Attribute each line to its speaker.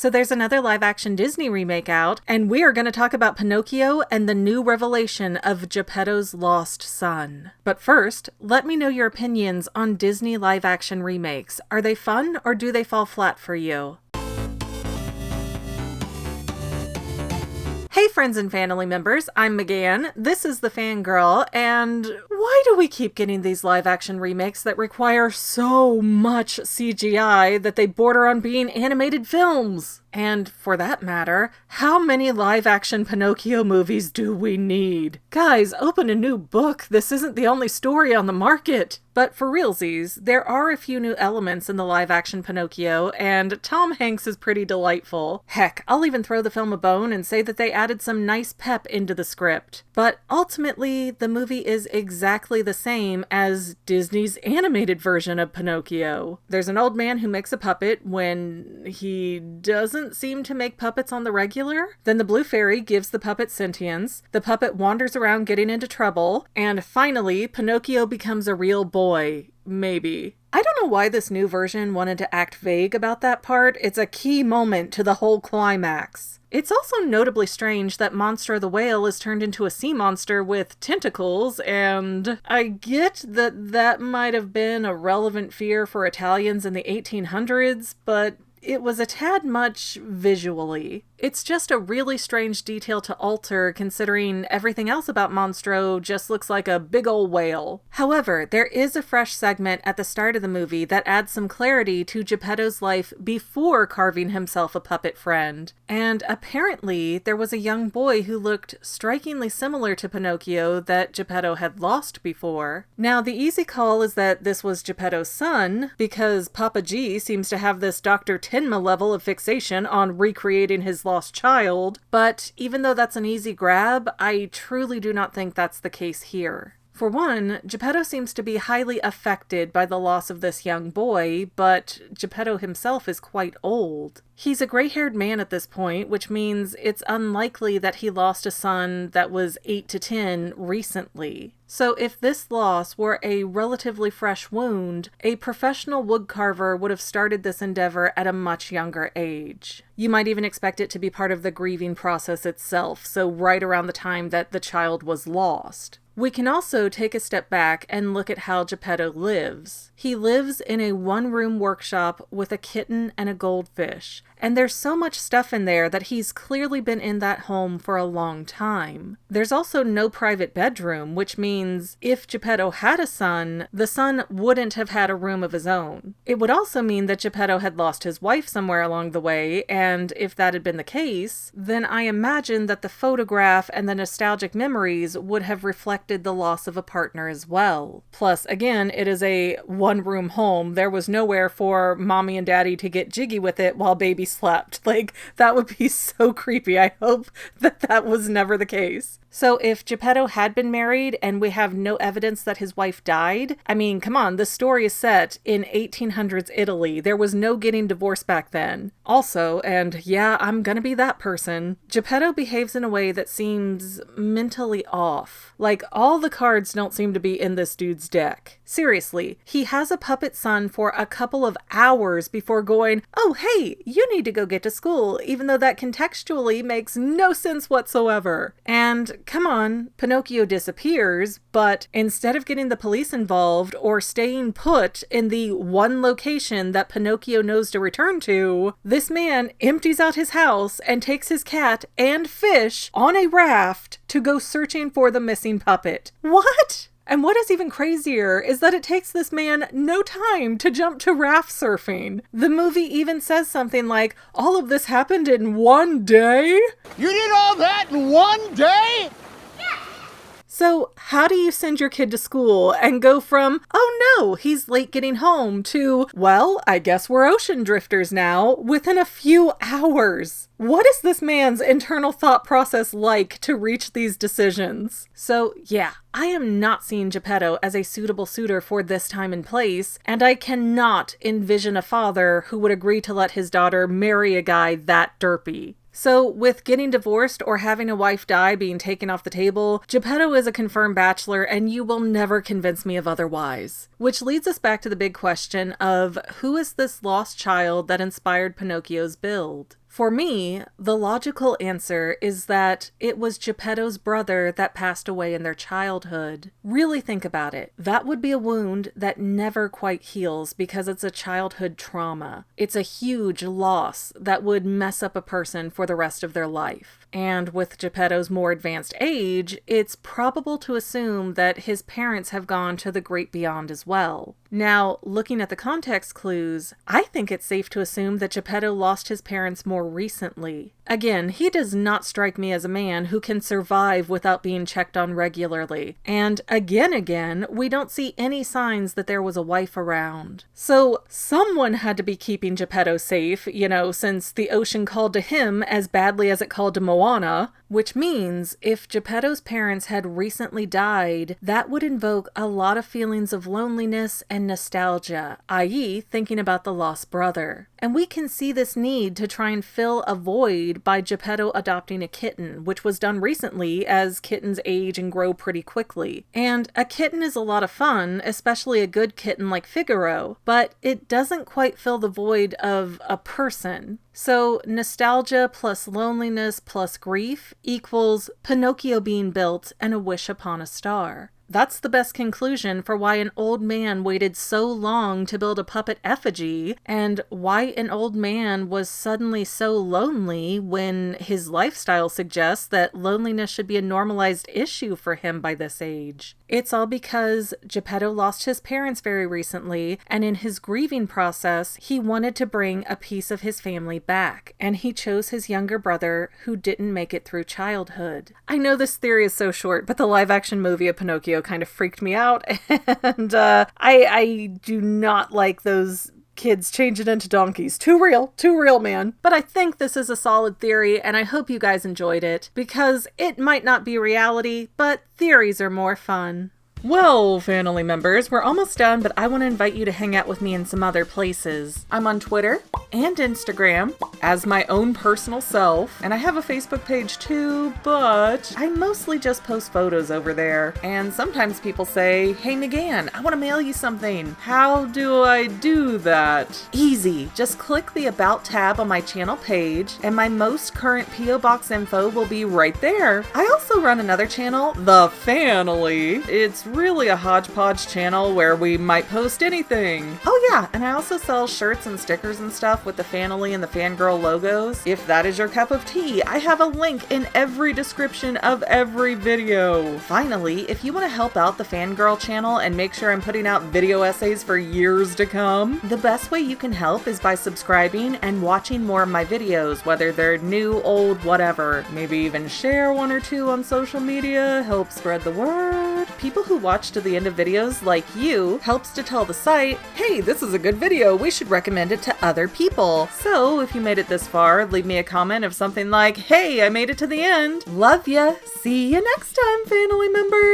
Speaker 1: So there's another live-action Disney remake out, and we are going to talk about Pinocchio and the new revelation of Geppetto's lost son. But first, let me know your opinions on Disney live-action remakes. Are they fun, or do they fall flat for you? Hey friends and family members, I'm McGann, this is the Fangirl, and why do we keep getting these live-action remakes that require so much CGI that they border on being animated films? And for that matter, how many live-action Pinocchio movies do we need? Guys, open a new book, this isn't the only story on the market! But for realsies, there are a few new elements in the live-action Pinocchio, and Tom Hanks is pretty delightful. Heck, I'll even throw the film a bone and say that they added some nice pep into the script. But ultimately, the movie is exactly the same as Disney's animated version of Pinocchio. There's an old man who makes a puppet when he doesn't seem to make puppets on the regular. Then the blue fairy gives the puppet sentience, the puppet wanders around getting into trouble, and finally, Pinocchio becomes a real boy. Maybe. I don't know why this new version wanted to act vague about that part. It's a key moment to the whole climax. It's also notably strange that Monstro the whale is turned into a sea monster with tentacles, and I get that that might have been a relevant fear for Italians in the 1800s, but it was a tad much visually. It's just a really strange detail to alter, considering everything else about Monstro just looks like a big ol' whale. However, there is a fresh segment at the start of the movie that adds some clarity to Geppetto's life before carving himself a puppet friend. And apparently, there was a young boy who looked strikingly similar to Pinocchio that Geppetto had lost before. Now, the easy call is that this was Geppetto's son, because Papa G seems to have this Dr. Tenma level of fixation on recreating his lost child, but even though that's an easy grab, I truly do not think that's the case here. For one, Geppetto seems to be highly affected by the loss of this young boy, but Geppetto himself is quite old. He's a gray-haired man at this point, which means it's unlikely that he lost a son that was 8 to 10 recently. So if this loss were a relatively fresh wound, a professional woodcarver would have started this endeavor at a much younger age. You might even expect it to be part of the grieving process itself, so right around the time that the child was lost. We can also take a step back and look at how Geppetto lives. He lives in a one-room workshop with a kitten and a goldfish, and there's so much stuff in there that he's clearly been in that home for a long time. There's also no private bedroom, which means if Geppetto had a son, the son wouldn't have had a room of his own. It would also mean that Geppetto had lost his wife somewhere along the way, and if that had been the case, then I imagine that the photograph and the nostalgic memories would have reflected the loss of a partner as well. Plus, again, it is a one-room home. There was nowhere for mommy and daddy to get jiggy with it while baby slept. Like, that would be so creepy. I hope that that was never the case. So if Geppetto had been married and we have no evidence that his wife died, I mean, come on, the story is set in 1800s Italy. There was no getting divorced back then. Also, and yeah, I'm gonna be that person, Geppetto behaves in a way that seems mentally off. Like, all the cards don't seem to be in this dude's deck. Seriously, he has a puppet son for a couple of hours before going, oh hey, you need to go get to school, even though that contextually makes no sense whatsoever. And come on, Pinocchio disappears, but instead of getting the police involved or staying put in the one location that Pinocchio knows to return to, this man empties out his house and takes his cat and fish on a raft to go searching for the missing puppet. What? And what is even crazier is that it takes this man no time to jump to raft surfing. The movie even says something like, all of this happened in one day?
Speaker 2: You did all that in one day?
Speaker 1: So how do you send your kid to school and go from, oh no, he's late getting home, to, well, I guess we're ocean drifters now, within a few hours? What is this man's internal thought process like to reach these decisions? So yeah, I am not seeing Geppetto as a suitable suitor for this time and place, and I cannot envision a father who would agree to let his daughter marry a guy that derpy. So, with getting divorced or having a wife die being taken off the table, Geppetto is a confirmed bachelor, and you will never convince me of otherwise. Which leads us back to the big question of, who is this lost child that inspired Pinocchio's build? For me, the logical answer is that it was Geppetto's brother that passed away in their childhood. Really think about it. That would be a wound that never quite heals because it's a childhood trauma. It's a huge loss that would mess up a person for the rest of their life. And with Geppetto's more advanced age, it's probable to assume that his parents have gone to the great beyond as well. Now, looking at the context clues, I think it's safe to assume that Geppetto lost his parents more recently. Again, he does not strike me as a man who can survive without being checked on regularly. And again, we don't see any signs that there was a wife around. So someone had to be keeping Geppetto safe, since the ocean called to him as badly as it called to Moana. Which means if Geppetto's parents had recently died, that would invoke a lot of feelings of loneliness and nostalgia, i.e. thinking about the lost brother. And we can see this need to try and fill a void by Geppetto adopting a kitten, which was done recently as kittens age and grow pretty quickly. And a kitten is a lot of fun, especially a good kitten like Figaro, but it doesn't quite fill the void of a person. So nostalgia plus loneliness plus grief equals Pinocchio being built and a wish upon a star. That's the best conclusion for why an old man waited so long to build a puppet effigy, and why an old man was suddenly so lonely when his lifestyle suggests that loneliness should be a normalized issue for him by this age. It's all because Geppetto lost his parents very recently, and in his grieving process, he wanted to bring a piece of his family back, and he chose his younger brother who didn't make it through childhood. I know this theory is so short, but the live-action movie of Pinocchio kind of freaked me out, and I do not like those kids changing into donkeys. Too real, man. But I think this is a solid theory, and I hope you guys enjoyed it, because it might not be reality, but theories are more fun. Well, family members, we're almost done, but I want to invite you to hang out with me in some other places. I'm on Twitter and Instagram as my own personal self, and I have a Facebook page too, but I mostly just post photos over there. And sometimes people say, "Hey McGann, I want to mail you something. How do I do that?" Easy. Just click the About tab on my channel page, and my most current P.O. Box info will be right there. I also run another channel, The Family. It's really a hodgepodge channel where we might post anything. Oh yeah, and I also sell shirts and stickers and stuff with the Family and the Fangirl logos. If that is your cup of tea, I have a link in every description of every video. Finally, if you want to help out the Fangirl channel and make sure I'm putting out video essays for years to come, the best way you can help is by subscribing and watching more of my videos, whether they're new, old, whatever. Maybe even share one or two on social media, help spread the word. People who watch to the end of videos like you helps to tell the site, hey, this is a good video, we should recommend it to other people. So if you made it this far, leave me a comment of something like, hey, I made it to the end. Love ya. See you next time, family members.